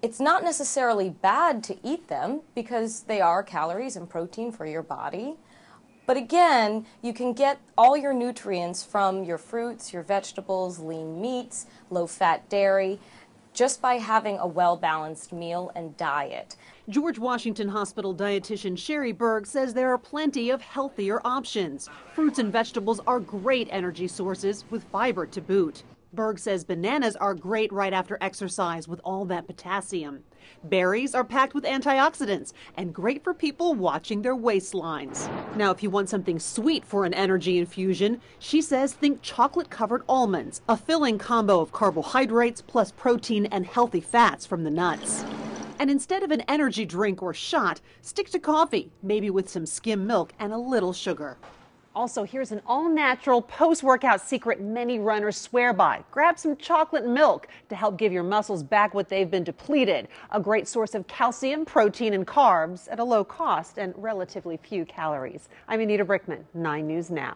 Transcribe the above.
It's not necessarily bad to eat them because they are calories and protein for your body. But again, you can get all your nutrients from your fruits, your vegetables, lean meats, low-fat dairy, just by having a well-balanced meal and diet. George Washington Hospital dietitian Sherry Berg says there are plenty of healthier options. Fruits and vegetables are great energy sources with fiber to boot. Berg says bananas are great right after exercise with all that potassium. Berries are packed with antioxidants and great for people watching their waistlines. Now, if you want something sweet for an energy infusion, she says think chocolate-covered almonds, a filling combo of carbohydrates plus protein and healthy fats from the nuts. And instead of an energy drink or shot, stick to coffee, maybe with some skim milk and a little sugar. Also, here's an all-natural post-workout secret many runners swear by. Grab some chocolate milk to help give your muscles back what they've been depleted. A great source of calcium, protein, and carbs at a low cost and relatively few calories. I'm Anita Brickman, 9 News Now.